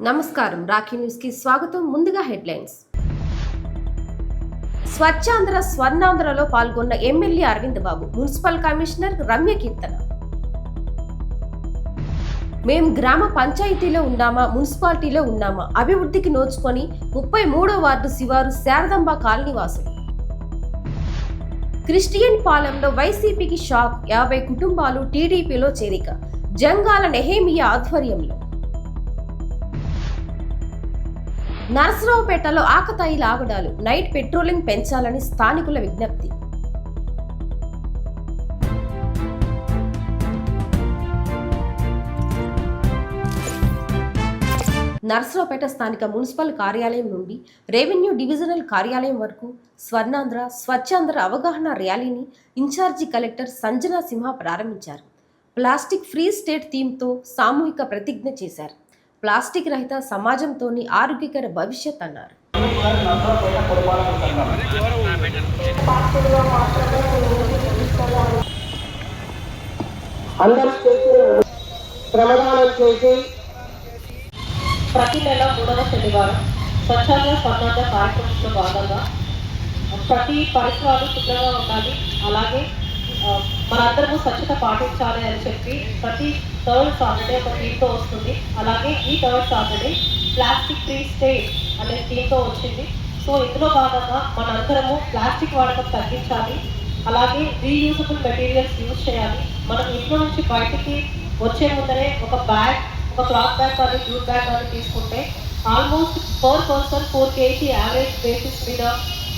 నమస్కారం. రాఖీ న్యూస్ కి స్వాగతం. ముందుగా హెడ్లైన్స్. స్వచ్ఛాంధ్ర స్వర్ణాంధ్రలో పాల్గొన్న ఎమ్మెల్యే అరవింద్ బాబు, మున్సిపల్ కమిషనర్ రమ్య కీర్తన. మేం గ్రామ పంచాయతీలో ఉన్నామా, మున్సిపాలిటీలో ఉన్నామా, అభివృద్ధికి నోచుకొని 33వ వార్డు శివారు శారదాంబ కాలనీ వాసులు. క్రిస్టియన్ పాలెంలో వైసీపీకి షాక్, 50 కుటుంబాలు టీడీపీలో చేరిక. జంగాల నెహేమియా ఆధ్వర్యంలో. నరసరావుపేటలో ఆకతాయి లాగడాలు, నైట్ పెట్రోలింగ్ పెంచాలని స్థానికుల విజ్ఞప్తి. నరసరావుపేట స్థానిక మున్సిపల్ కార్యాలయం నుండి రెవెన్యూ డివిజనల్ కార్యాలయం వరకు స్వర్ణాంధ్ర స్వచ్ఛాంధ్ర అవగాహన ర్యాలీని ఇన్ఛార్జి కలెక్టర్ సంజనా సింహ ప్రారంభించారు. ప్లాస్టిక్ ఫ్రీ స్టేట్ థీమ్తో సామూహిక ప్రతిజ్ఞ చేశారు. ప్లాస్టిక్ రహిత సమాజంతోని ఆరోగ్యకర భవిష్యత్ అన్నారు. ప్రతి నెల 3వ శనివారం స్వచ్ఛాంధ్ర స్వర్ణాంధ్ర కార్యక్రమంలో భాగంగా ప్రతి పరిసరాలు శుభ్రంగా ఉండాలి, అలాగే మనందరము స్వచ్ఛత పాటించాలి అని చెప్పి ప్రతి థర్డ్ సాటర్డే ఒక థీమ్తో వస్తుంది. అలాగే ఈ third Saturday plastic free state అనే థీమ్తో వచ్చింది. సో ఇందులో భాగంగా మనందరము ప్లాస్టిక్ వాడకం తగ్గించాలి, అలాగే రీయూజబుల్ మెటీరియల్స్ యూజ్ చేయాలి. మనం ఇంట్లో నుంచి బయటికి వచ్చే ముందరే ఒక బ్యాగ్, ఒక క్లాత్ బ్యాగ్ కానీ జూట్ బ్యాగ్ కానీ తీసుకుంటే almost per person 4 kg average basis మీద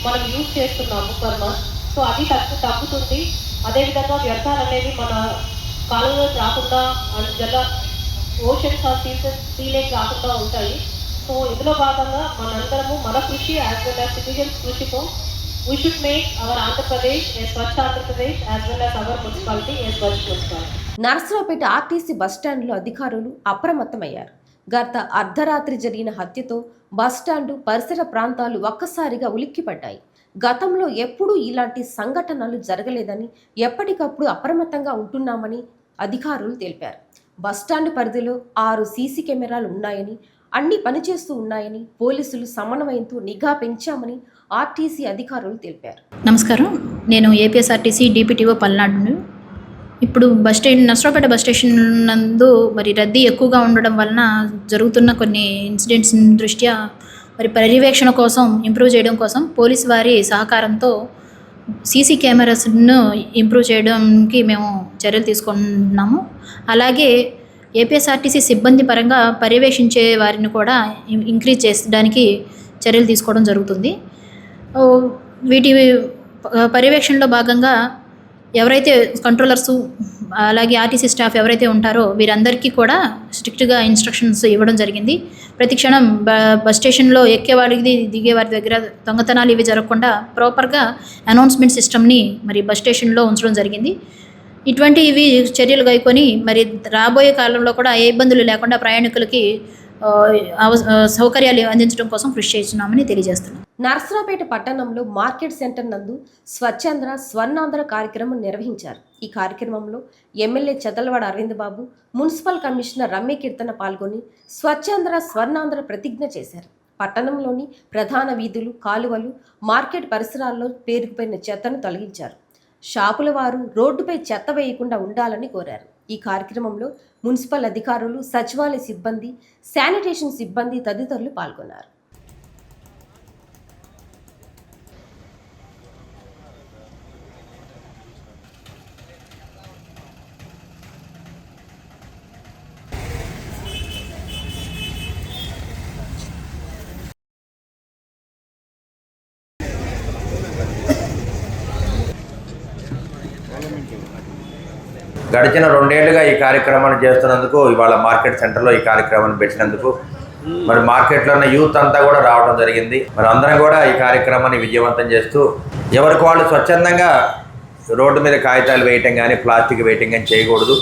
మనం యూజ్ చేస్తున్నాము పర్ మంత్. సో అది తగ్గుతుంది. అదేవిధంగా వ్యర్థాలు అనేవి మన కాలువలో రాకుండా జల ఓషన్స్ సీలేకి రాకుండా ఉంటాయి. సో ఇందులో భాగంగా మనందరము మన కృషి యాజ్ వెల్ యాజ్ సిటిజన్స్ కృషితో we should make our Andhra Pradesh a Swachh Andhra Pradesh as well as our municipality a Swachh municipality. Narasaraopet RTC బస్టాండ్లో అధికారులు అప్రమత్తమయ్యారు. గత అర్ధరాత్రి జరిగిన హత్యతో బస్టాండు పరిసర ప్రాంతాలు ఒక్కసారిగా ఉలిక్కిపడ్డాయి. గతంలో ఎప్పుడూ ఇలాంటి సంఘటనలు జరగలేదని, ఎప్పటికప్పుడు అప్రమత్తంగా ఉంటున్నామని అధికారులు తెలిపారు. బస్టాండు పరిధిలో 6 సీసీ కెమెరాలు ఉన్నాయని, అన్ని పనిచేస్తూ ఉన్నాయని, పోలీసులు సమన్వయంతో నిఘా పెంచామని ఆర్టీసీ అధికారులు తెలిపారు. నమస్కారం, నేను ఏపీఎస్ఆర్టీసీ డిపిటిఓ పల్నాడు. ఇప్పుడు నరసరావుపేట బస్ స్టేషన్ నందు మరి రద్దీ ఎక్కువగా ఉండడం వలన జరుగుతున్న కొన్ని ఇన్సిడెంట్స్ దృష్ట్యా మరి పర్యవేక్షణ కోసం, ఇంప్రూవ్ చేయడం కోసం పోలీసు వారి సహకారంతో సీసీ కెమెరాస్ను ఇంప్రూవ్ చేయడానికి మేము చర్యలు తీసుకుంటున్నాము. అలాగే ఏపీఎస్ఆర్టీసీ సిబ్బంది పరంగా పర్యవేక్షించే వారిని కూడా ఇంక్రీజ్ చేయడానికి చర్యలు తీసుకోవడం జరుగుతుంది. వీటి పర్యవేక్షణలో భాగంగా ఎవరైతే కంట్రోలర్సు అలాగే ఆర్టీసీ స్టాఫ్ ఎవరైతే ఉంటారో వీరందరికీ కూడా స్ట్రిక్ట్గా ఇన్స్ట్రక్షన్స్ ఇవ్వడం జరిగింది. ప్రతి క్షణం బస్ స్టేషన్లో ఎక్కేవారికి దిగేవారి దగ్గర దొంగతనాలు ఇవి జరగకుండా ప్రాపర్గా అనౌన్స్మెంట్ సిస్టమ్ని మరి బస్ స్టేషన్లో ఉంచడం జరిగింది. ఇవి చర్యలు గైకొని మరి రాబోయే కాలంలో కూడా ఏ ఇబ్బందులు లేకుండా ప్రయాణికులకి సౌకర్యాలు అందించడం కోసం కృషి చేస్తున్నామని తెలియజేస్తున్నాం. నరసరావుపేట పట్టణంలో మార్కెట్ సెంటర్ నందు స్వచ్ఛాంధ్ర స్వర్ణాంధ్ర కార్యక్రమం నిర్వహించారు. ఈ కార్యక్రమంలో ఎమ్మెల్యే చదలవాడ అరవింద్ బాబు, మున్సిపల్ కమిషనర్ రమ్య కీర్తన పాల్గొని స్వచ్ఛాంధ్ర స్వర్ణాంధ్ర ప్రతిజ్ఞ చేశారు. పట్టణంలోని ప్రధాన వీధులు, కాలువలు, మార్కెట్ పరిసరాల్లో పేరుకుపోయిన చెత్తను తొలగించారు. షాపుల వారు రోడ్డుపై చెత్త వేయకుండా ఉండాలని కోరారు. ఈ కార్యక్రమంలో మున్సిపల్ అధికారులు, సచివాలయ సిబ్బంది, శానిటేషన్ సిబ్బంది తదితరులు పాల్గొన్నారు. గడిచిన 2 ఏళ్లుగా ఈ కార్యక్రమాన్ని చేస్తున్నందుకు, ఇవాళ మార్కెట్ సెంటర్లో ఈ కార్యక్రమాన్ని పెట్టినందుకు మరి మార్కెట్లో ఉన్న యూత్ అంతా కూడా రావడం జరిగింది. మరి అందరం కూడా ఈ కార్యక్రమాన్ని విజయవంతం చేస్తూ ఎవరికి వాళ్ళు స్వచ్ఛందంగా రోడ్డు మీద కాగితాలు వేయటం కానీ, ప్లాస్టిక్ వేయటం కానీ చేయకూడదు.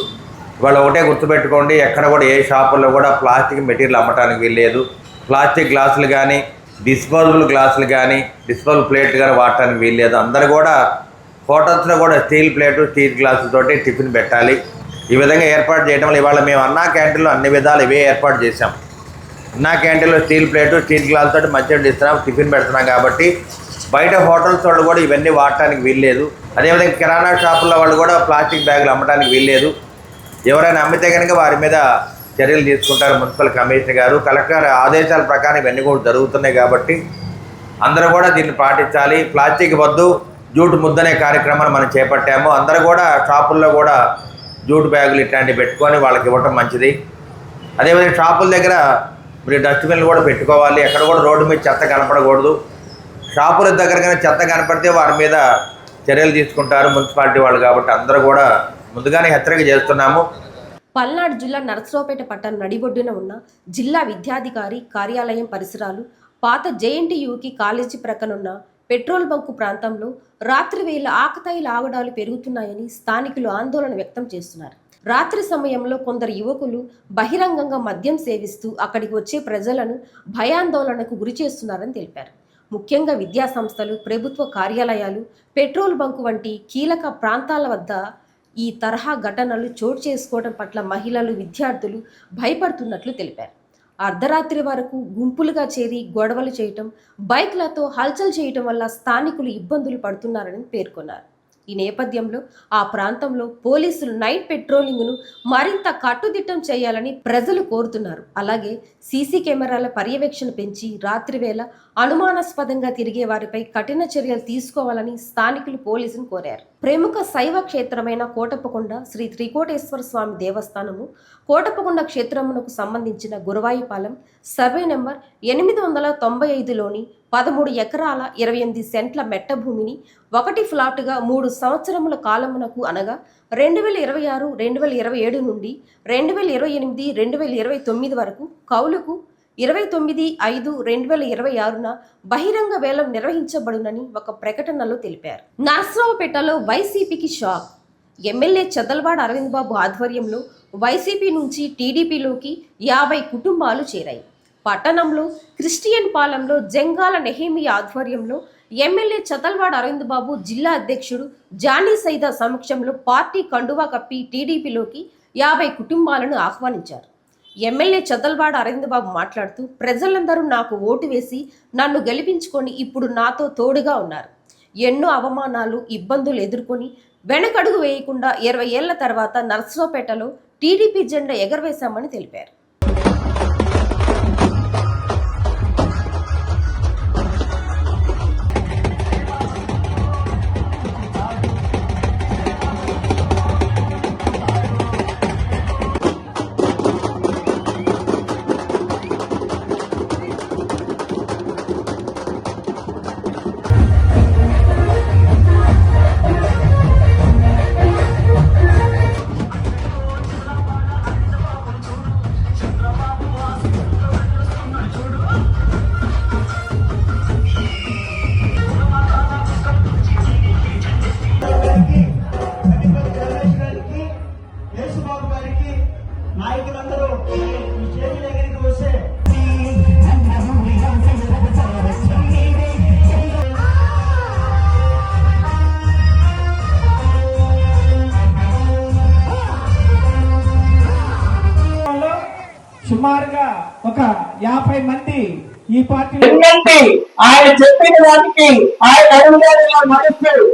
ఇవాళ ఒకటే గుర్తుపెట్టుకోండి, ఎక్కడ కూడా ఏ షాపుల్లో కూడా ప్లాస్టిక్ మెటీరియల్ అమ్మటానికి వీల్లేదు. ప్లాస్టిక్ గ్లాసులు కానీ, డిస్పోజబుల్ గ్లాసులు కానీ, డిస్పోజబుల్ ప్లేట్లు కానీ వాడటానికి వీల్లేదు. అందరూ కూడా హోటల్స్లో కూడా స్టీల్ ప్లేటు, స్టీల్ గ్లాసులతోటి టిఫిన్ పెట్టాలి. ఈ విధంగా ఏర్పాటు చేయడం వల్ల ఇవాళ మేము అన్నా క్యాంటీన్లో అన్ని విధాలు ఇవే ఏర్పాటు చేశాం. నా క్యాంటీన్లో స్టీల్ ప్లేటు స్టీల్ గ్లాస్ తోటి మంచిగా ఇస్తున్నాం, టిఫిన్ పెడుతున్నాం కాబట్టి బయట హోటల్స్ వాళ్ళు కూడా ఇవన్నీ వాడటానికి వీల్లేదు. అదేవిధంగా కిరాణా షాపుల వాళ్ళు కూడా ప్లాస్టిక్ బ్యాగులు అమ్మడానికి వీల్లేదు. ఎవరైనా అమ్మితే కనుక వారి మీద చర్యలు తీసుకుంటారు మున్సిపల్ కమిషనర్ గారు. కలెక్టర్ ఆదేశాల ప్రకారం ఇవన్నీ కూడా జరుగుతున్నాయి కాబట్టి అందరూ కూడా దీన్ని పాటించాలి. ప్లాస్టిక్ వద్దు, జూట్ ముద్దనే కార్యక్రమాన్ని మనం చేపట్టాము. అందరూ కూడా షాపుల్లో కూడా జూట్ బ్యాగులు ఇట్లాంటివి పెట్టుకొని వాళ్ళకి ఇవ్వటం మంచిది. అదేవిధంగా షాపుల దగ్గర మీరు డస్ట్బిన్లు కూడా పెట్టుకోవాలి. ఎక్కడ కూడా రోడ్డు మీద చెత్త కనపడకూడదు. షాపుల దగ్గర కానీ చెత్త కనపడితే వారి మీద చర్యలు తీసుకుంటారు మున్సిపాలిటీ వాళ్ళు కాబట్టి అందరూ కూడా ముందుగానే హెచ్చరిక చేస్తున్నాము. పల్నాడు జిల్లా నరసరావుపేట పట్టణ నడిబొడ్డున ఉన్న జిల్లా విద్యాధికారి కార్యాలయం పరిసరాలు, పాత జేఎన్టీయూకి కాలేజీ ప్రక్కనున్న పెట్రోల్ బంకు ప్రాంతంలో రాత్రి వేళ ఆకతాయిల ఆగడాలు పెరుగుతున్నాయని స్థానికులు ఆందోళన వ్యక్తం చేస్తున్నారు. రాత్రి సమయంలో కొందరు యువకులు బహిరంగంగా మద్యం సేవిస్తూ అక్కడికి వచ్చే ప్రజలను భయాందోళనకు గురి చేస్తున్నారని తెలిపారు. ముఖ్యంగా విద్యా సంస్థలు, ప్రభుత్వ కార్యాలయాలు, పెట్రోల్ బంకు వంటి కీలక ప్రాంతాల వద్ద ఈ తరహా ఘటనలు చోటు చేసుకోవడం పట్ల మహిళలు, విద్యార్థులు భయపడుతున్నట్లు తెలిపారు. అర్ధరాత్రి వరకు గుంపులుగా చేరి గొడవలు చేయటం, బైక్లతో హల్చల్ చేయటం వల్ల స్థానికులు ఇబ్బందులు పడుతున్నారని పేర్కొన్నారు. ఈ నేపథ్యంలో ఆ ప్రాంతంలో పోలీసులు నైట్ పెట్రోలింగ్ను మరింత కట్టుదిట్టం చేయాలని ప్రజలు కోరుతున్నారు. అలాగే సీసీ కెమెరాల పర్యవేక్షణ పెంచి రాత్రి వేళ అనుమానాస్పదంగా తిరిగే వారిపై కఠిన చర్యలు తీసుకోవాలని స్థానికులు పోలీసును కోరారు. ప్రముఖ శైవ క్షేత్రమైన కోటప్పకొండ శ్రీ త్రికోటేశ్వర స్వామి దేవస్థానము కోటప్పకొండ క్షేత్రమునకు సంబంధించిన గురవాయిపాలెం సర్వే నెంబర్ 895లోని 13 ఎకరాల 28 సెంట్ల మెట్ట భూమిని 1 ఫ్లాటుగా 3 సంవత్సరముల కాలమునకు అనగా 2026, 2027 నుండి 2028, 2029 వరకు కౌలుకు 29/5/2026న బహిరంగ వేలం నిర్వహించబడునని ఒక ప్రకటనలో తెలిపారు. నరసరావుపేటలో వైసీపీకి షాక్. ఎమ్మెల్యే చదల్వాడ అరవింద్ బాబు ఆధ్వర్యంలో వైసీపీ నుంచి టీడీపీలోకి 50 కుటుంబాలు చేరాయి. పట్టణంలో క్రిస్టియన్ పాలెంలో జంగాల నెహేమియా ఆధ్వర్యంలో ఎమ్మెల్యే చదల్వాడ అరవింద్ బాబు జిల్లా అధ్యక్షుడు జానీ సైదా సమక్షంలో పార్టీ కండువా కప్పి టీడీపీలోకి 50 కుటుంబాలను ఆహ్వానించారు. ఎమ్మెల్యే చదల్వాడ అరవింద్ బాబు మాట్లాడుతూ, ప్రజలందరూ నాకు ఓటు వేసి నన్ను గెలిపించుకొని ఇప్పుడు నాతో తోడుగా ఉన్నారు. ఎన్నో అవమానాలు, ఇబ్బందులు ఎదుర్కొని వెనకడుగు వేయకుండా 20 ఏళ్ల తర్వాత నరసరావుపేటలో టీడీపీ జెండా ఎగరవేశామని తెలిపారు. నాయకులందరూ ఈ స్టేజ్ దగ్గరికి వస్తే సుమారుగా ఒక 50 మంది ఈ పార్టీ ఆయన చెప్పిన దానికి ఆయన అడుగుదారిలో నడుస్తారు.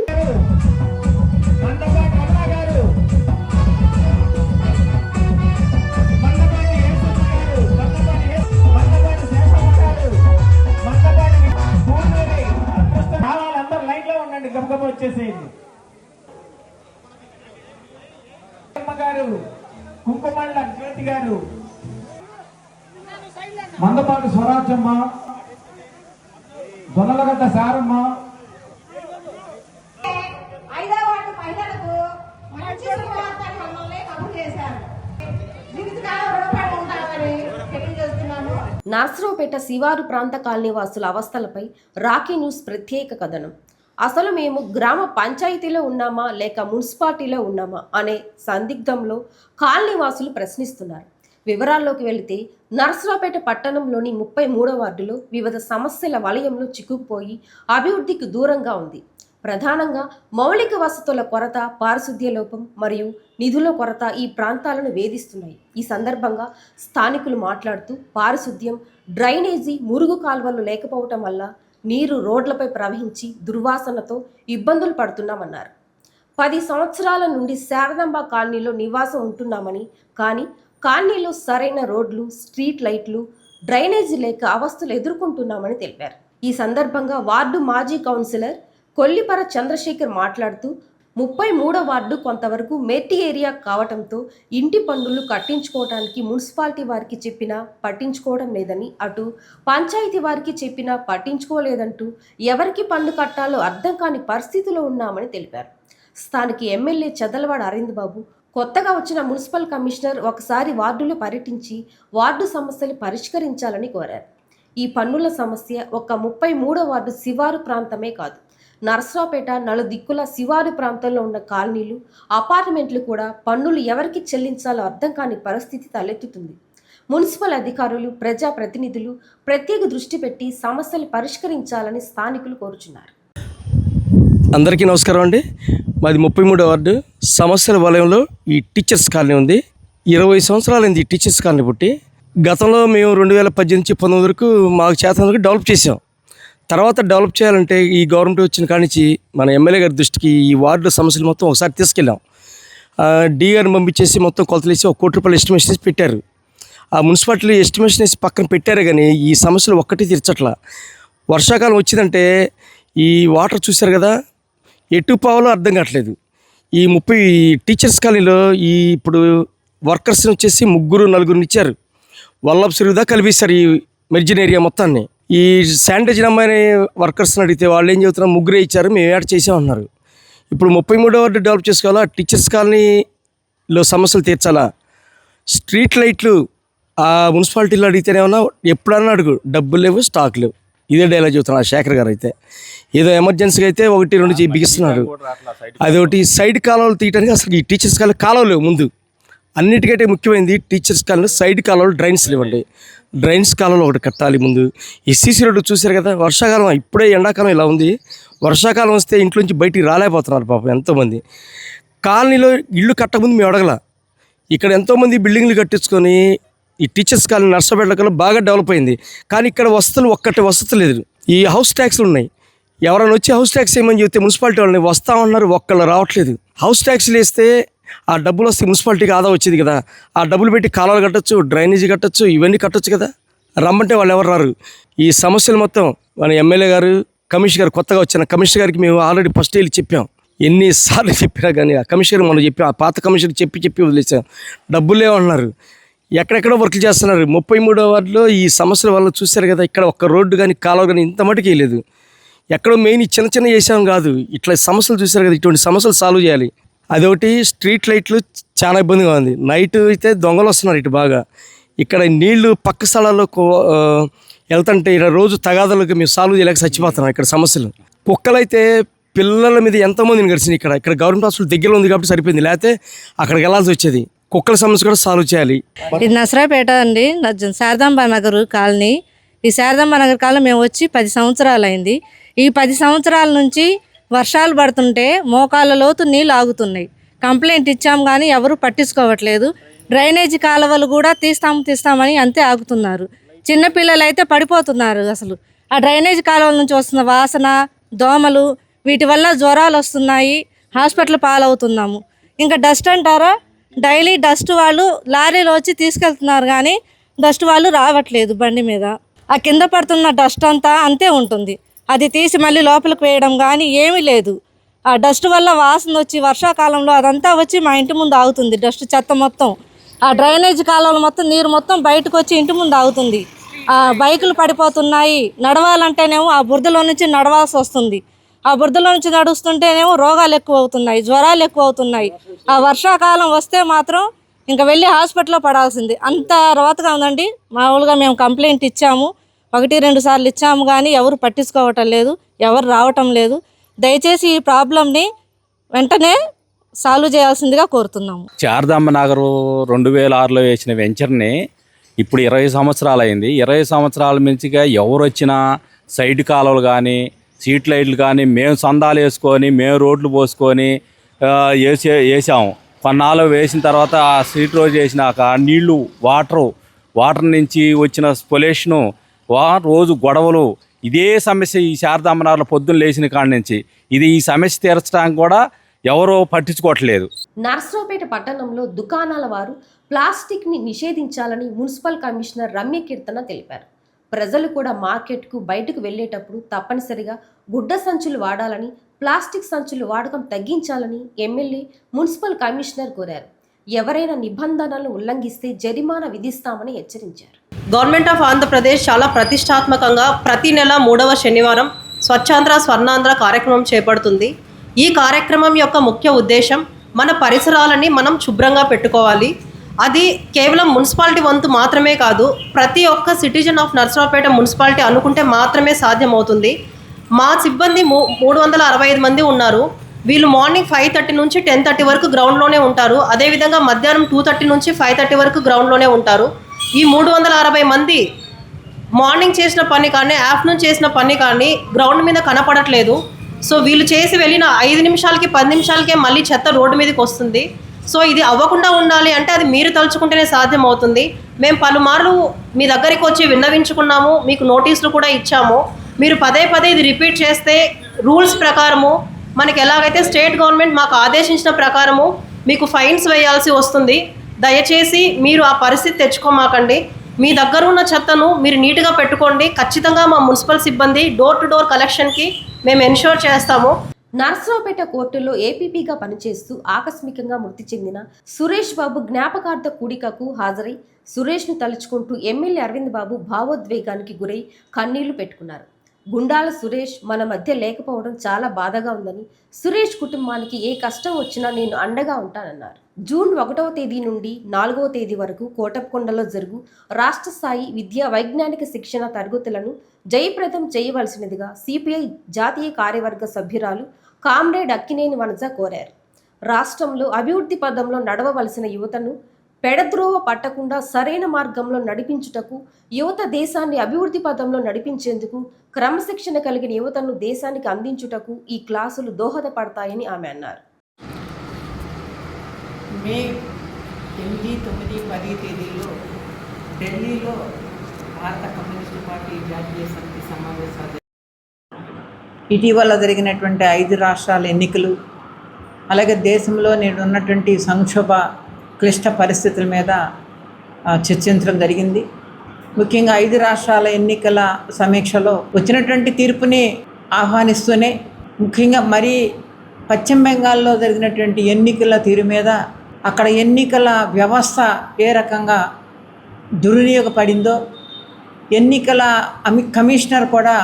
అందరు లైన్ లో ఉండండి, గబగబ వచ్చేసేయండి. గారు, కుంకుమళ్ళ జ్యోతి గారు, మందపాటి స్వరాజ్యమ్మ, దొనలగడ్డ సారమ్మ, నరసరావుపేట శివారు ప్రాంత కాలనీవాసుల అవస్థలపై రాకీ న్యూస్ ప్రత్యేక కథనం. అసలు మేము గ్రామ పంచాయతీలో ఉన్నామా లేక మున్సిపాలిటీలో ఉన్నామా అనే సందిగ్ధంలో కాలనీవాసులు ప్రశ్నిస్తున్నారు. వివరాల్లోకి వెళితే నరసరావుపేట పట్టణంలోని 33వ వార్డులో వివిధ సమస్యల వలయంలో చిక్కుకుపోయి అభివృద్ధికి దూరంగా ఉంది. ప్రధానంగా మౌలిక వసతుల కొరత, పారిశుద్ధ్య లోపం మరియు నిధుల కొరత ఈ ప్రాంతాలను వేధిస్తున్నాయి. ఈ సందర్భంగా స్థానికులు మాట్లాడుతూ పారిశుద్ధ్యం, డ్రైనేజీ, మురుగు కాల్వలు లేకపోవటం వల్ల నీరు రోడ్లపై ప్రవహించి దుర్వాసనతో ఇబ్బందులు పడుతున్నామన్నారు. 10 సంవత్సరాల నుండి శారదాంబ కాలనీలో నివాసం ఉంటున్నామని, కానీ కాలనీలో సరైన రోడ్లు, స్ట్రీట్ లైట్లు, డ్రైనేజీ లేక అవస్థలు ఎదుర్కొంటున్నామని తెలిపారు. ఈ సందర్భంగా వార్డు మాజీ కౌన్సిలర్ కొల్లిపర చంద్రశేఖర్ మాట్లాడుతూ 33వ వార్డు కొంతవరకు మెట్టి ఏరియా కావటంతో ఇంటి పన్నులు కట్టించుకోవడానికి మున్సిపాలిటీ వారికి చెప్పినా పట్టించుకోవడం లేదని, అటు పంచాయతీ వారికి చెప్పినా పట్టించుకోలేదంటూ ఎవరికి పన్ను కట్టాలో అర్థం కాని పరిస్థితిలో ఉన్నామని తెలిపారు. స్థానిక ఎమ్మెల్యే చదలవాడ అరవింద్ బాబు, కొత్తగా వచ్చిన మున్సిపల్ కమిషనర్ ఒకసారి వార్డులో పర్యటించి వార్డు సమస్యలు పరిష్కరించాలని కోరారు. ఈ పన్నుల సమస్య ఒక్క 33వ వార్డు శివారు ప్రాంతమే కాదు, నర్సరావుపేట నలుదిక్కుల శివారు ప్రాంతంలో ఉన్న కాలనీలు, అపార్ట్మెంట్లు కూడా పన్నులు ఎవరికి చెల్లించాలో అర్థం కాని పరిస్థితి తలెత్తుతుంది. మున్సిపల్ అధికారులు, ప్రజాప్రతినిధులు ప్రత్యేక దృష్టి పెట్టి సమస్యలు పరిష్కరించాలని స్థానికులు కోరుచున్నారు. అందరికీ నమస్కారం అండి. మాది 33వ వార్డు సమస్యల వలయంలో ఈ టీచర్స్ కాలనీ ఉంది. 20 సంవత్సరాలైంది ఈ టీచర్స్ కాలనీ పుట్టి. గతంలో మేము 2018 నుంచి 19 వరకు మాకు చేతన వరకు డెవలప్ చేసాం. తర్వాత డెవలప్ చేయాలంటే ఈ గవర్నమెంట్ వచ్చిన కాడి నుంచి మన ఎమ్మెల్యే గారి దృష్టికి ఈ వార్డు సమస్యలు మొత్తం ఒకసారి తీసుకెళ్ళాం. డీ గారిని పంపించేసి మొత్తం కొలతలు వేసి 1 కోటి రూపాయలు ఎస్టిమేషన్ వేసి పెట్టారు. ఆ మున్సిపాలిటీ ఎస్టిమేషన్ వేసి పక్కన పెట్టారు, కానీ ఈ సమస్యలు ఒక్కటి తీర్చట్లా. వర్షాకాలం వచ్చిందంటే ఈ వాటర్ చూశారు కదా, ఎటు పోవాలో అర్థం కావట్లేదు. ఈ 30 టీచర్స్ కాలనీలో ఈ ఇప్పుడు వర్కర్స్ని వచ్చేసి 3-4 ఇచ్చారు. వల్లభ సిరుదా కలిపిస్తారు ఈ మెర్జిన్ ఏరియా మొత్తాన్ని. ఈ శానిటైజర్ అమ్మాయిని వర్కర్స్ని అడిగితే వాళ్ళు ఏం చెబుతున్నారు, 3 ఇచ్చారు, మేము యాడ్ చేసామన్నారు. ఇప్పుడు 33వ వార్డు డెవలప్ చేసుకోవాలా, టీచర్స్ కాలనీలో సమస్యలు తీర్చాలా, స్ట్రీట్ లైట్లు ఆ మున్సిపాలిటీలో అడిగితేనేమన్నా ఎప్పుడన్నా అడుగు, డబ్బులు లేవు, స్టాక్ లేవు. ఇదే డైలాగ్ చెబుతున్నారు శేఖర్ గారు. అయితే ఏదో ఎమర్జెన్సీగా అయితే 1-2 బిగిస్తున్నారు. అదొకటి సైడ్ కాలువలు తీయడానికి అసలు ఈ టీచర్స్ కాలువలు లేవు. ముందు అన్నిటికంటే ముఖ్యమైనది టీచర్స్ కాలంలో సైడ్ కాలువలు డ్రైన్స్ లేవండి. డ్రైన్స్ కాలంలో ఒకటి కట్టాలి. ముందు ఈ సీసీ రోడ్డు చూశారు కదా, వర్షాకాలం ఇప్పుడే ఎండాకాలం ఇలా ఉంది, వర్షాకాలం వస్తే ఇంట్లోంచి బయటికి రాలేకపోతున్నారు పాపం ఎంతోమంది. కాలనీలో ఇల్లు కట్టకముందు మేము అడగల, ఇక్కడ ఎంతోమంది బిల్డింగ్లు కట్టించుకొని ఈ టీచర్స్ కాలనీ నర్సరావుపేటలో బాగా డెవలప్ అయింది. కానీ ఇక్కడ ఒక్కటి వసతి లేదు. ఈ హౌస్ ట్యాక్స్లు ఉన్నాయి. ఎవరైనా వచ్చి హౌస్ ట్యాక్స్ ఏమని చెప్తే మున్సిపాలిటీ వాళ్ళని వస్తామన్నారు, ఒక్కళ్ళు రావట్లేదు. హౌస్ ట్యాక్స్లు వేస్తే ఆ డబ్బులు వస్తే మున్సిపాలిటీకి ఆదా వచ్చేది కదా, ఆ డబ్బులు పెట్టి కాలువలు కట్టచ్చు, డ్రైనేజీ కట్టచ్చు, ఇవన్నీ కట్టచ్చు కదా. రమ్మంటే వాళ్ళు ఎవరు రారు. ఈ సమస్యలు మొత్తం మన ఎమ్మెల్యే గారు, కమిషనర్ గారు, కొత్తగా వచ్చిన కమిషనర్ గారికి మేము ఆల్రెడీ ఫస్ట్ వెళ్ళి చెప్పాం. ఎన్నిసార్లు చెప్పినా కానీ ఆ కమిషనర్ మనం చెప్పి, ఆ పాత కమిషనర్ చెప్పి వదిలేసాం. డబ్బులు లేవన్నారు. ఎక్కడెక్కడో వర్క్లు చేస్తున్నారు. 33వ వార్డులో ఈ సమస్యల వల్ల చూశారు కదా, ఇక్కడ ఒక్క రోడ్డు కానీ కాలువ కానీ ఇంత మటుకు వేయలేదు. ఎక్కడో మెయిన్ చిన్న చేసాం కాదు, ఇట్లా సమస్యలు చూశారు కదా, ఇటువంటి సమస్యలు సాల్వ్ చేయాలి. అదొకటి స్ట్రీట్ లైట్లు చాలా ఇబ్బందిగా ఉంది. నైట్ అయితే దొంగలు వస్తున్నారు ఇటు బాగా. ఇక్కడ నీళ్లు పక్క స్థలాల్లో వెళ్తుంటే ఇలా రోజు తగాదాలకు మేము సాల్వ్ చేయలేక చచ్చిపోతున్నాం. ఇక్కడ సమస్యలు కుక్కలైతే పిల్లల మీద ఎంతోమందిని గడిచింది. ఇక్కడ గవర్నమెంట్ హాస్పిటల్ దగ్గరలో ఉంది కాబట్టి సరిపోయింది, లేకపోతే అక్కడికి వెళ్ళాల్సి వచ్చేది. కుక్కల సమస్య కూడా సాల్వ్ చేయాలి. ఇది నర్సరావుపేట అండి, శారదాంబ నగర్ కాలనీ. ఈ శారదాంబ నగర్ కాలనీ మేము వచ్చి 10 సంవత్సరాలు అయింది. ఈ 10 సంవత్సరాల నుంచి వర్షాలు పడుతుంటే మోకాళ్ళ లోతు నీళ్ళు ఆగుతున్నాయి. కంప్లైంట్ ఇచ్చాం కానీ ఎవరు పట్టించుకోవట్లేదు. డ్రైనేజీ కాలువలు కూడా తీస్తామని అంతే ఆగుతున్నారు. చిన్నపిల్లలు అయితే పడిపోతున్నారు. అసలు ఆ డ్రైనేజీ కాలువల నుంచి వస్తున్న వాసన, దోమలు, వీటి వల్ల జ్వరాలు వస్తున్నాయి. హాస్పిటల్ పాలవుతున్నాము. ఇంకా డస్ట్ అంటారా, డైలీ డస్ట్ వాళ్ళు లారీలో వచ్చి తీసుకెళ్తున్నారు కానీ డస్ట్ వాళ్ళు రావట్లేదు బండి మీద. ఆ కింద పడుతున్న డస్ట్ అంతా అంతే ఉంటుంది. అది తీసి మళ్ళీ లోపలికి వేయడం కానీ ఏమీ లేదు. ఆ డస్ట్ వల్ల వాసన వచ్చి వర్షాకాలంలో అదంతా వచ్చి మా ఇంటి ముందు ఆగుతుంది. డస్ట్ చెత్త మొత్తం ఆ డ్రైనేజ్ కాలువలు మొత్తం నీరు మొత్తం బయటకు వచ్చి ఇంటి ముందు ఆగుతుంది. ఆ బైకులు పడిపోతున్నాయి. నడవాలంటేనేమో ఆ బురదలో నుంచి నడవాల్సి వస్తుంది. ఆ బురదలో నుంచి నడుస్తుంటేనేమో రోగాలు ఎక్కువ అవుతున్నాయి, జ్వరాలు ఎక్కువ అవుతున్నాయి. ఆ వర్షాకాలం వస్తే మాత్రం ఇంకా వెళ్ళి హాస్పిటల్లో పడాల్సింది. అంత రోతగా ఉందండి. మామూలుగా మేము కంప్లైంట్ ఇచ్చాము, 1-2 సార్లు ఇచ్చాము కానీ ఎవరు పట్టించుకోవటం లేదు, ఎవరు రావటం లేదు. దయచేసి ఈ ప్రాబ్లంని వెంటనే సాల్వ్ చేయాల్సిందిగా కోరుతున్నాము. శారదాంబ నగర్ 2006లో వేసిన వెంచర్ని ఇప్పుడు 20 సంవత్సరాలు అయింది. 20 సంవత్సరాల మించిగా ఎవరు వచ్చినా సైడ్ కాలువలు కానీ స్ట్రీట్ లైట్లు కానీ మేము సందాలు వేసుకొని మేము రోడ్లు పోసుకొని వేసాము. కొన్నాళ్ళు వేసిన తర్వాత ఆ స్ట్రీట్ రోడ్ వేసినాక నీళ్లు వాటర్ నుంచి వచ్చిన పొల్యూషను రోజు గొడవలు ఇదే సమస్య ఈ శారదాంబనగర్లో పొద్దున్న లేచిన కాడి నుంచి. ఈ సమస్య తీర్చడానికి కూడా ఎవరో పట్టించుకోవట్లేదు. నర్సరావుపేట పట్టణంలో దుకాణాల వారు ప్లాస్టిక్ని నిషేధించాలని మున్సిపల్ కమిషనర్ రమ్య కీర్తన తెలిపారు. ప్రజలు కూడా మార్కెట్కు బయటకు వెళ్ళేటప్పుడు తప్పనిసరిగా గుడ్డ సంచులు వాడాలని, ప్లాస్టిక్ సంచులు వాడకం తగ్గించాలని ఎమ్మెల్యే మున్సిపల్ కమిషనర్ కోరారు. ఎవరైనా నిబంధనలను ఉల్లంఘిస్తే జరిమానా విధిస్తామని హెచ్చరించారు. గవర్నమెంట్ ఆఫ్ ఆంధ్రప్రదేశ్ చాలా ప్రతిష్టాత్మకంగా ప్రతి నెల 3వ శనివారం స్వచ్ఛాంధ్ర స్వర్ణాంధ్ర కార్యక్రమం చేపడుతుంది. ఈ కార్యక్రమం యొక్క ముఖ్య ఉద్దేశం మన పరిసరాలని మనం శుభ్రంగా పెట్టుకోవాలి. అది కేవలం మున్సిపాలిటీ వంతు మాత్రమే కాదు, ప్రతి ఒక్క సిటిజన్ ఆఫ్ నర్సరావుపేట మున్సిపాలిటీ అనుకుంటే మాత్రమే సాధ్యమవుతుంది. మా సిబ్బంది 365 మంది ఉన్నారు. వీళ్ళు మార్నింగ్ 5:30 నుంచి 10:30 వరకు గ్రౌండ్లోనే ఉంటారు. అదేవిధంగా మధ్యాహ్నం 2:30 నుంచి 5:30 వరకు గ్రౌండ్లోనే ఉంటారు. ఈ 360 మంది మార్నింగ్ చేసిన పని కానీ ఆఫ్టర్నూన్ చేసిన పని కానీ గ్రౌండ్ మీద కనపడట్లేదు. సో వీళ్ళు చేసి వెళ్ళిన 5 నిమిషాలకి 10 నిమిషాలకే మళ్ళీ చెత్త రోడ్డు మీదకి వస్తుంది. సో ఇది అవ్వకుండా ఉండాలి అంటే అది మీరు తలుచుకుంటేనే సాధ్యం అవుతుంది. మేము పలుమార్లు మీ దగ్గరికి వచ్చి విన్నవించుకున్నాము, మీకు నోటీసులు కూడా ఇచ్చాము. మీరు పదే ఇది రిపీట్ చేస్తే రూల్స్ ప్రకారము మనకి ఎలాగైతే స్టేట్ గవర్నమెంట్ మాకు ఆదేశించిన ప్రకారము మీకు ఫైన్స్ వేయాల్సి వస్తుంది. దయచేసి మీరు ఆ పరిస్థితి తెచ్చుకోమాకండి. మీ దగ్గర ఉన్న చెత్తను మీరు నీట్గా పెట్టుకోండి. ఖచ్చితంగా మా మున్సిపల్ సిబ్బంది డోర్ టు డోర్ కలెక్షన్కి మేము ఎన్ష్యూర్ చేస్తాము. నర్సరావుపేట కోర్టులో ఏపీపీగా పనిచేస్తూ ఆకస్మికంగా మృతి చెందిన సురేష్ బాబు జ్ఞాపకార్థ కూడికకు హాజరై సురేష్ను తలుచుకుంటూ ఎమ్మెల్యే అరవింద్ బాబు భావోద్వేగానికి గురై కన్నీళ్లు పెట్టుకున్నారు. గుండాల సురేష్ మన మధ్య లేకపోవడం చాలా బాధగా ఉందని, సురేష్ కుటుంబానికి ఏ కష్టం వచ్చినా నేను అండగా ఉంటానన్నారు. జూన్ 1వ తేదీ నుండి 4వ తేదీ వరకు కోటప్పకొండలో జరుగు రాష్ట్ర స్థాయి విద్యా వైజ్ఞానిక శిక్షణ తరగతులను జయప్రదం చేయవలసినదిగా సిపిఐ జాతీయ కార్యవర్గ సభ్యురాలు కామ్రేడ్ అక్కినేని వనజ కోరారు. రాష్ట్రంలో అభివృద్ధి పదంలో నడవవలసిన యువతను పెడద్రోవ పట్టకుండా సరైన మార్గంలో నడిపించుటకు, యువత దేశాన్ని అభివృద్ధి పదంలో నడిపించేందుకు క్రమశిక్షణ కలిగిన యువతను దేశానికి అందించుటకు ఈ క్లాసులు దోహదపడతాయని ఆమె అన్నారు. మే 8, 9, 10 తేదీలో ఢిల్లీలో భారత కమ్యూనిస్టు పార్టీ జాతీయ సమితి సమావేశాలు ఇటీవల జరిగినటువంటి 5 రాష్ట్రాల ఎన్నికలు, అలాగే దేశంలో నేడు ఉన్నటువంటి సంక్షోభ క్లిష్ట పరిస్థితుల మీద చర్చించడం జరిగింది. ముఖ్యంగా 5 రాష్ట్రాల ఎన్నికల సమీక్షలో వచ్చినటువంటి తీర్పుని ఆహ్వానిస్తూనే ముఖ్యంగా మరి పశ్చిమ బెంగాల్లో జరిగినటువంటి ఎన్నికల తీరు మీద, అక్కడ ఎన్నికల వ్యవస్థ ఏ రకంగా దుర్వినియోగపడిందో, ఎన్నికల కమిషనర్ కూడా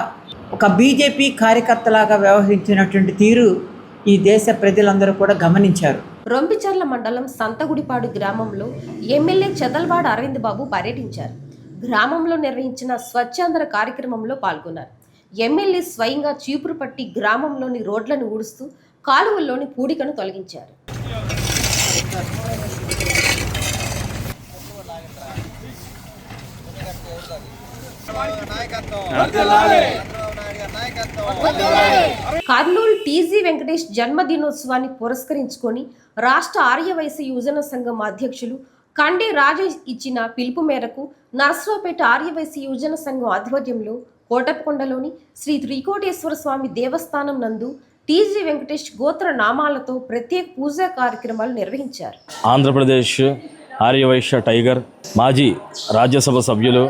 ఒక బీజేపీ కార్యకర్తలాగా వ్యవహరించినటువంటి తీరు ఈ దేశ ప్రజలందరూ కూడా గమనించారు. రొంపిచర్ల మండలం సంతగుడిపాడు గ్రామంలో ఎమ్మెల్యే చదల్వాడ అరవింద్ బాబు పర్యటించారు. గ్రామంలో నిర్వహించిన స్వచ్ఛాంధ్ర కార్యక్రమంలో పాల్గొన్నారు. ఎమ్మెల్యే స్వయంగా చీపురు పట్టి గ్రామంలోని రోడ్లను ఊడుస్తూ కాలువల్లోని పూడికను తొలగించారు. కర్నూలు టీజీ వెంకటేష్ జన్మదినోత్సవాన్ని పురస్కరించుకొని రాష్ట్ర ఆర్యవైశ్య యువజన సంఘం అధ్యక్షులు కండే రాజేష్ ఇచ్చిన పిలుపు మేరకు నర్సరావుపేట ఆర్యవైశ్య యువజన సంఘం ఆధ్వర్యంలో కోటప్పకొండలోని శ్రీ త్రికోటేశ్వర స్వామి దేవస్థానం నందు టీజీ వెంకటేష్ గోత్ర నామాలతో ప్రత్యేక పూజా కార్యక్రమాలు నిర్వహించారు. ఆంధ్రప్రదేశ్ ఆర్యవైశ్య టైగర్, మాజీ రాజ్యసభ సభ్యులు,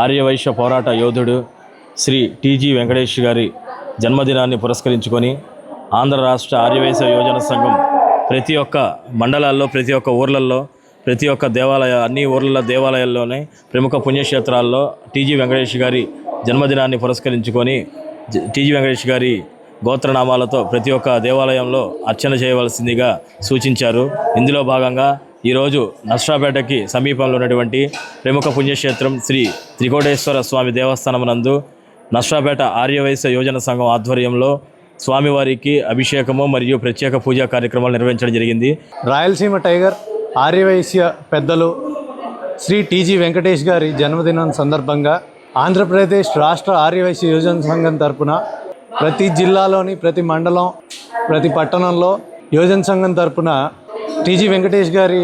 ఆర్యవైశ్య పోరాట యోధుడు శ్రీ టీజీ వెంకటేష్ గారి జన్మదినాన్ని పురస్కరించుకొని ఆంధ్ర రాష్ట్ర ఆర్యవైశ్య యోజన సంఘం ప్రతి ఒక్క మండలాల్లో, ప్రతి ఒక్క ఊర్లలో, ప్రతి ఒక్క అన్ని ఊర్ల దేవాలయాల్లోనే ప్రముఖ పుణ్యక్షేత్రాల్లో టీజీ వెంకటేష్ గారి జన్మదినాన్ని పురస్కరించుకొని టీజీ వెంకటేష్ గారి గోత్రనామాలతో ప్రతి ఒక్క దేవాలయంలో అర్చన చేయవలసిందిగా సూచించారు. ఇందులో భాగంగా ఈరోజు నర్సరావుపేటకి సమీపంలో ఉన్నటువంటి ప్రముఖ పుణ్యక్షేత్రం శ్రీ త్రికోటేశ్వర స్వామి దేవస్థానం నందు నర్సరావుపేట ఆర్యవైశ్య యోజన సంఘం ఆధ్వర్యంలో స్వామివారికి అభిషేకము మరియు ప్రత్యేక పూజా కార్యక్రమాలు నిర్వహించడం జరిగింది. రాయలసీమ టైగర్ ఆర్యవైశ్య పెద్దలు శ్రీ టీజీ వెంకటేష్ గారి జన్మదినం సందర్భంగా ఆంధ్రప్రదేశ్ రాష్ట్ర ఆర్యవైశ్య యోజన సంఘం తరపున ప్రతి జిల్లాలోని ప్రతి మండలం ప్రతి పట్టణంలో యువజన సంఘం తరపున టీజీ వెంకటేష్ గారి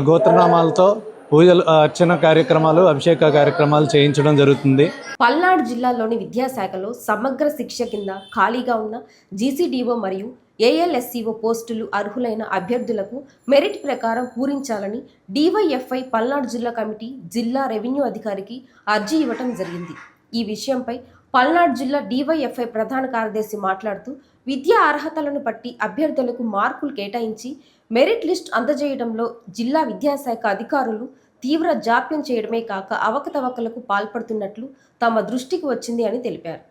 గోత్రనామాలతో పూజలు, అర్చన కార్యక్రమాలు, అభిషేక కార్యక్రమాలు చేయించడం జరుగుతుంది. పల్నాడు జిల్లాలోని విద్యాశాఖలో సమగ్ర శిక్ష కింద ఖాళీగా ఉన్న జీసీడీఓ మరియు ఏఎల్ఎస్సీఓ పోస్టులు అర్హులైన అభ్యర్థులకు మెరిట్ ప్రకారం పూరించాలని డివైఎఫ్ఐ పల్నాడు జిల్లా కమిటీ జిల్లా రెవెన్యూ అధికారికి అర్జీ ఇవ్వటం జరిగింది. ఈ విషయంపై పల్నాడు జిల్లా డివైఎఫ్ఐ ప్రధాన కార్యదర్శి మాట్లాడుతూ విద్యా అర్హతలను బట్టి అభ్యర్థులకు మార్కులు కేటాయించి మెరిట్ లిస్ట్ అందజేయడంలో జిల్లా విద్యాశాఖ అధికారులు తీవ్ర జాప్యం చేయడమే కాక అవకతవకలకు పాల్పడుతున్నట్లు తమ దృష్టికి వచ్చింది అని తెలిపారు.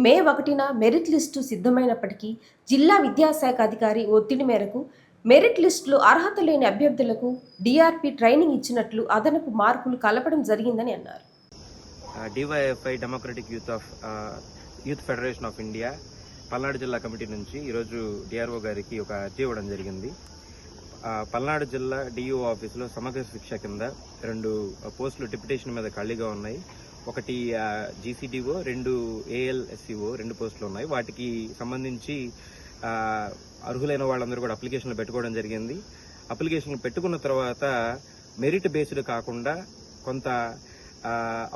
మే 1న మెరిట్ లిస్టు సిద్ధమైనప్పటికీ జిల్లా విద్యాశాఖ అధికారి ఒత్తిడి మేరకు మెరిట్ లిస్టులో అర్హత లేని అభ్యర్థులకు డిఆర్పి ట్రైనింగ్ ఇచ్చినట్లు అదనపు మార్కులు కలపడం జరిగిందని అన్నారు. DYFI democratic youth federation of India Palnadu జిల్లా కమిటీ నుంచి ఈరోజు డిఆర్ఓ గారికి ఒక అర్జీ ఇవ్వడం జరిగింది. పల్నాడు జిల్లా డిఓ ఆఫీసులో సమగ్ర శిక్ష కింద 2 పోస్టులు డిప్యుటేషన్ మీద ఖాళీగా ఉన్నాయి. ఒకటి జీసీడీఓ, 2 ఏఎల్ఎస్సీఓ 2 పోస్టులు ఉన్నాయి. వాటికి సంబంధించి అర్హులైన వాళ్ళందరూ కూడా అప్లికేషన్లు పెట్టుకోవడం జరిగింది. అప్లికేషన్లు పెట్టుకున్న తర్వాత మెరిట్ బేస్డ్ కాకుండా కొంత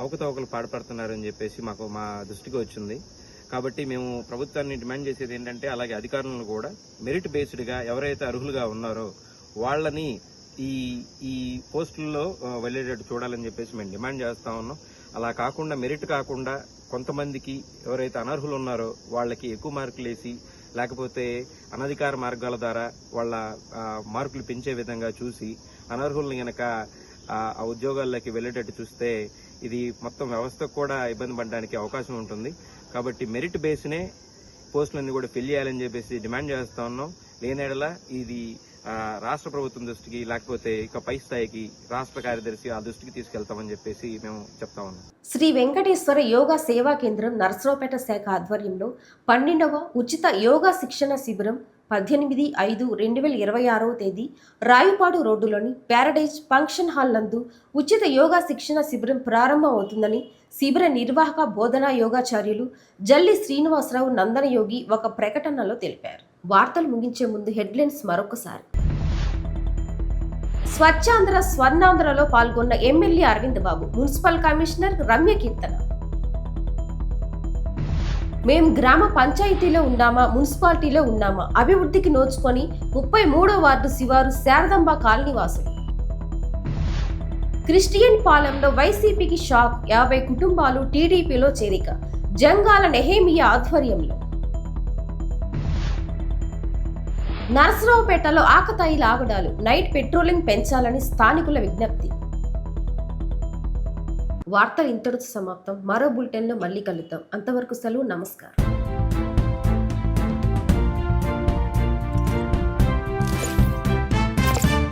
అవకతవకలు పాడుపడుతున్నారని చెప్పేసి మా దృష్టికి వచ్చింది. కాబట్టి మేము ప్రభుత్వాన్ని డిమాండ్ చేసేది ఏంటంటే, అలాగే అధికారులను కూడా మెరిట్ బేస్డ్గా ఎవరైతే అర్హులుగా ఉన్నారో వాళ్ళని ఈ పోస్టుల్లో వెళ్ళేటట్టు చూడాలని చెప్పేసి మేము డిమాండ్ చేస్తా ఉన్నాం. అలా కాకుండా మెరిట్ కాకుండా కొంతమందికి ఎవరైతే అనర్హులు ఉన్నారో వాళ్ళకి ఎక్కువ మార్కులు వేసి, లేకపోతే అనధికార మార్గాల ద్వారా వాళ్ళ మార్కులు పెంచే విధంగా చూసి అనర్హుల్ని గనక ఆ ఉద్యోగాల్లోకి వెళ్ళేటట్టు చూస్తే ఇది మొత్తం వ్యవస్థకు కూడా ఇబ్బంది పడడానికి అవకాశం ఉంటుంది. కాబట్టి మెరిట్ బేస్నే పోస్టులన్నీ కూడా ఫిల్ చేయాలని చెప్పేసి డిమాండ్ చేస్తా ఉన్నాం. లేనేడలా ఇది రాష్ట్ర ప్రభుత్వం దృష్టికి, లేకపోతే ఇక పై స్థాయికి రాష్ట్ర కార్యదర్శి ఆ దృష్టికి తీసుకెళ్తామని చెప్పేసి మేము చెప్తా ఉన్నాం. శ్రీ వెంకటేశ్వర యోగా సేవా కేంద్రం నర్సరావుపేట శాఖ ఆధ్వర్యంలో 12వ ఉచిత యోగా శిక్షణ శిబిరం 18/5/2026 తేదీ రాయుపాడు రోడ్డులోని ప్యారడైజ్ ఫంక్షన్ హాల్ నందు ఉచిత యోగా శిక్షణ శిబిరం ప్రారంభమవుతుందని శిబిర నిర్వాహక బోధనా యోగాచార్యులు జల్లి శ్రీనివాసరావు నందనయోగి ఒక ప్రకటనలో తెలిపారు. వార్తలు ముగించే ముందు హెడ్లైన్స్ మరొకసారి. స్వచ్ఛాంధ్ర స్వర్ణాంధ్రలో పాల్గొన్న ఎమ్మెల్యే అరవింద్ బాబు, మున్సిపల్ కమిషనర్ రమ్య కీర్తన. మేం గ్రామ పంచాయతీలో ఉన్నామా, మున్సిపాలిటీలో ఉన్నామా, అభివృద్ధికి నోచుకొని 33వ వార్డు శివారు శారదాంబ కాలనీ వాసులు. క్రిస్టియన్ పాలెంలో వైసీపీకి షాక్, 50 కుటుంబాలు టీడీపీలో చేరిక, జంగాల నెహేమియా ఆధ్వర్యంలో. నర్సరావుపేటలో ఆకతాయిల ఆగడాలు, నైట్ పెట్రోలింగ్ పెంచాలని స్థానికుల విజ్ఞప్తి. వార్తలు ఇంతటితో సమాప్తం. మరో బులెటిన్లో మళ్ళీ కలుద్దాం. అంతవరకు సెలవు. నమస్కారం.